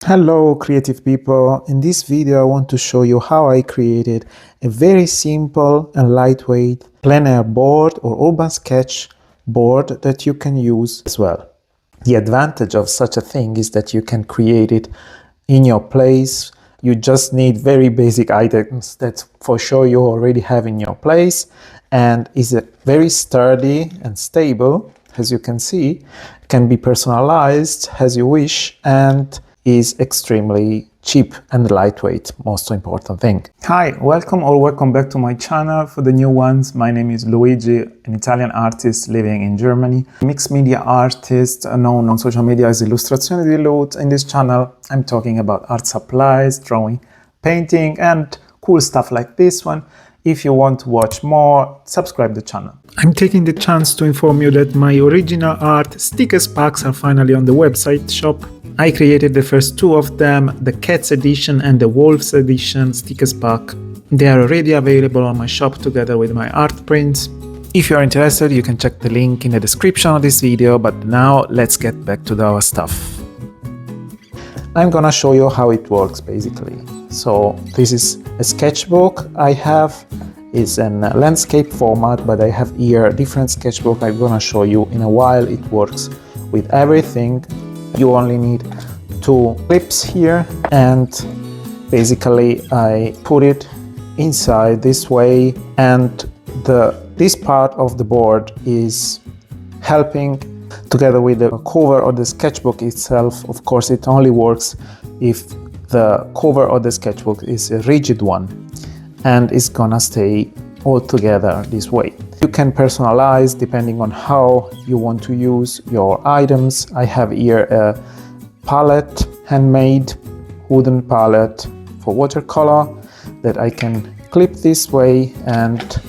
Hello creative people, in this video I want to show you how I created a very simple and lightweight plein air board or urban sketch board that you can use as well. The advantage of such a thing is that you can create it in your place. You just need very basic items that for sure you already have in your place, and is very sturdy and stable, as you can see, can be personalized as you wish, and is extremely cheap and lightweight, most important thing. Hi, welcome back to my channel. For the new ones, my name is Luigi, an Italian artist living in Germany, mixed media artist known on social media as Illustrazionidilut. In this channel, I'm talking about art supplies, drawing, painting, and cool stuff like this one. If you want to watch more, subscribe the channel. I'm taking the chance to inform you that my original art stickers packs are finally on the website shop. I created the first two of them, the Cats edition and the Wolves edition stickers pack. They are already available on my shop together with my art prints. If you are interested, you can check the link in the description of this video, but now let's get back to our stuff. I'm gonna show you how it works basically. So this is a sketchbook I have. It's in landscape format, but I have here a different sketchbook I'm gonna show you in a while. It works with everything. You only need two clips here, and basically I put it inside this way, and this part of the board is helping together with the cover of the sketchbook itself. Of course, it only works if the cover of the sketchbook is a rigid one, and it's gonna stay all together this way. You can personalize depending on how you want to use your items. I have here a palette, handmade wooden palette for watercolor that I can clip this way, and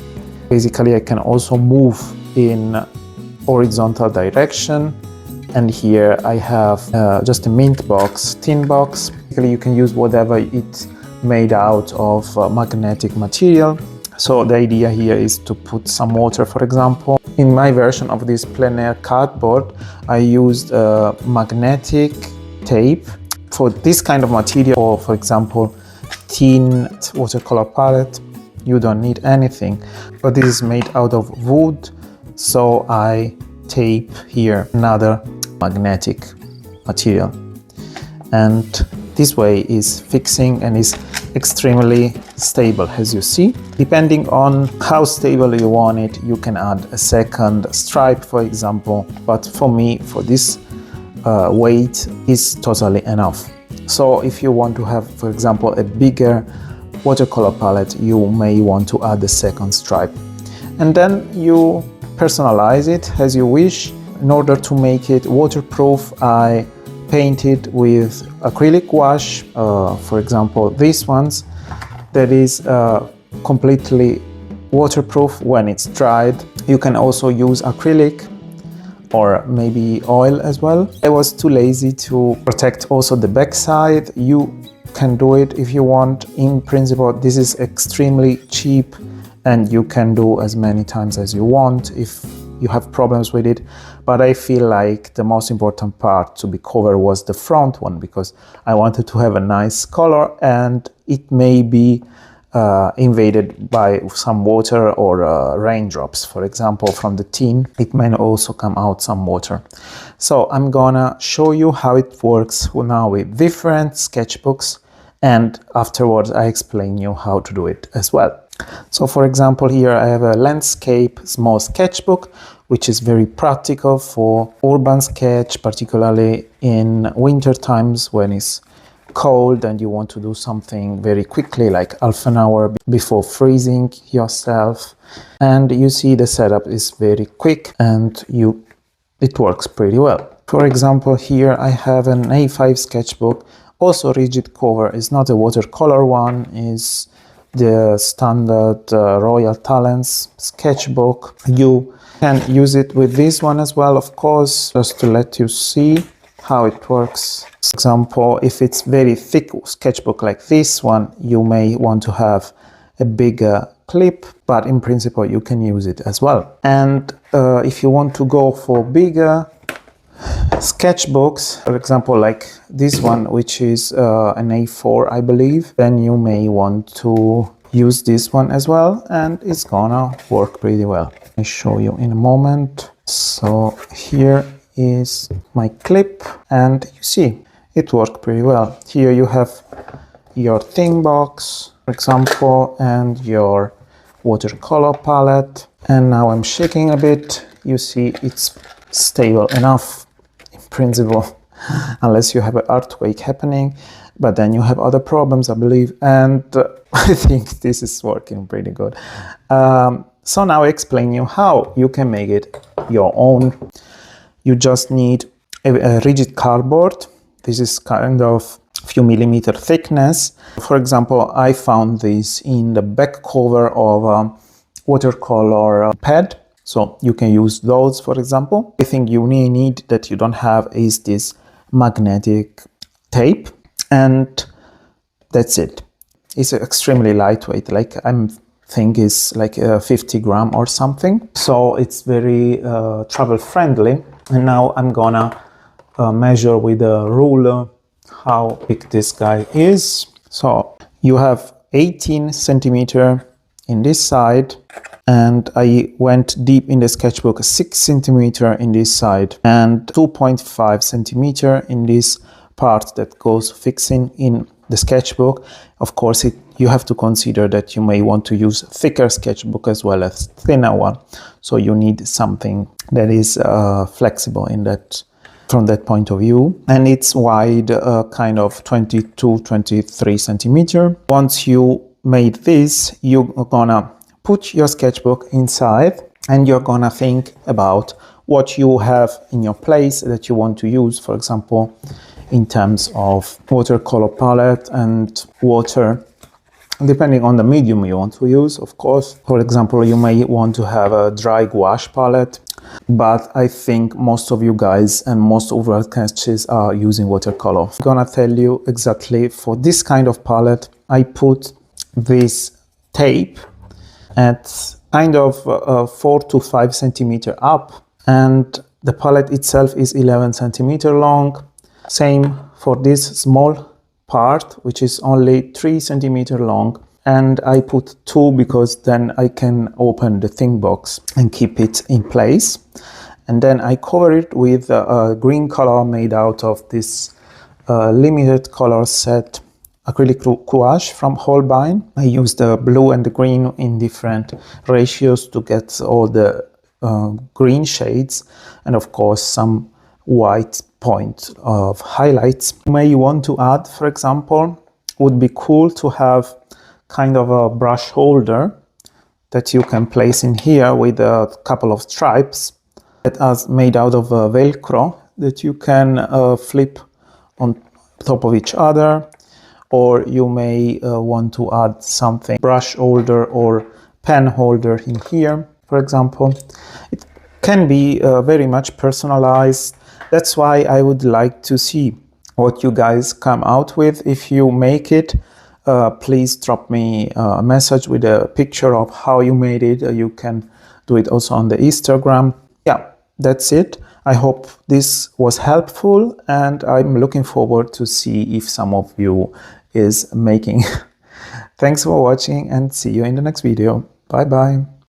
basically I can also move in horizontal direction. And here I have just a mint box, tin box. Basically you can use whatever it's made out of magnetic material. So the idea here is to put some water, for example. In my version of this plein air cardboard, I used magnetic tape. For this kind of material, or for example, tin watercolor palette, you don't need anything. But this is made out of wood, so I tape here another magnetic material. And this way is fixing and is extremely stable, as you see. Depending on how stable you want it, you can add a second stripe, for example, but for me, for this weight is totally enough. So if you want to have, for example, a bigger watercolor palette, you may want to add a second stripe, and then you personalize it as you wish. In order to make it waterproof, I painted with acrylic wash, for example these ones, that is completely waterproof when it's dried. You can also use acrylic or maybe oil as well. I was too lazy to protect also the back side. You can do it if you want. In principle, this is extremely cheap and you can do as many times as you want if you have problems with it. But I feel like the most important part to be covered was the front one, because I wanted to have a nice color, and it may be invaded by some water or raindrops, for example, from the tin. It may also come out some water. So I'm gonna show you how it works now with different sketchbooks, and afterwards I explain you how to do it as well. So for example, here I have a landscape small sketchbook, which is very practical for urban sketch, particularly in winter times when it's cold and you want to do something very quickly, like half an hour before freezing yourself. And you see the setup is very quick and it works pretty well. For example, here I have an A5 sketchbook, also rigid cover. It's not a watercolor one, is the standard Royal Talents sketchbook. You can use it with this one as well, of course, just to let you see how it works. For example, if it's very thick sketchbook like this one, you may want to have a bigger clip, but in principle you can use it as well. And if you want to go for bigger sketchbooks, for example, like this one, which is an A4, I believe, then you may want to use this one as well, and it's gonna work pretty well. I'll show you in a moment. So here is my clip, and you see it worked pretty well. Here you have your thing box, for example, and your watercolor palette. And now I'm shaking a bit. You see it's stable enough in principle, unless you have an earthquake happening, but then you have other problems, I believe, and I think this is working pretty good. So now I explain you how you can make it your own. You just need a rigid cardboard. This is kind of few millimeter thickness. For example, I found this in the back cover of a watercolor pad, so you can use those, for example. The thing you need that you don't have is this magnetic tape, and that's it. It's extremely lightweight, like I think it's like 50 gram or something, so it's very travel friendly. And now I'm gonna measure with a ruler how big this guy is. So you have 18 centimeter in this side, and I went deep in the sketchbook, 6 centimeter in this side, and 2.5 centimeter in this part that goes fixing in the sketchbook. Of course, you have to consider that you may want to use thicker sketchbook as well as thinner one, so you need something that is flexible in that, from that point of view. And it's wide, kind of 22-23 centimeter. Once you made this, you're gonna put your sketchbook inside, and you're gonna think about what you have in your place that you want to use, for example, in terms of watercolor palette and water, depending on the medium you want to use, of course. For example, you may want to have a dry gouache palette, but I think most of you guys and most of our sketches are using watercolor. I'm gonna tell you exactly for this kind of palette, I put this tape at kind of 4 to 5 centimeter up, and the palette itself is 11 centimeter long. Same for this small part, which is only 3 centimeter long, and I put 2 because then I can open the thing box and keep it in place. And then I cover it with a green color made out of this limited color set acrylic gouache from Holbein. I use the blue and the green in different ratios to get all the green shades, and of course some white point of highlights. You may want to add, for example, would be cool to have kind of a brush holder that you can place in here with a couple of stripes that are made out of Velcro that you can flip on top of each other. Or you may want to add something, brush holder or pen holder in here, for example. It can be very much personalized. That's why I would like to see what you guys come out with. If you make it, please drop me a message with a picture of how you made it. You can do it also on the Instagram. Yeah, that's it. I hope this was helpful, and I'm looking forward to see if some of you is making. Thanks for watching, and see you in the next video. Bye bye.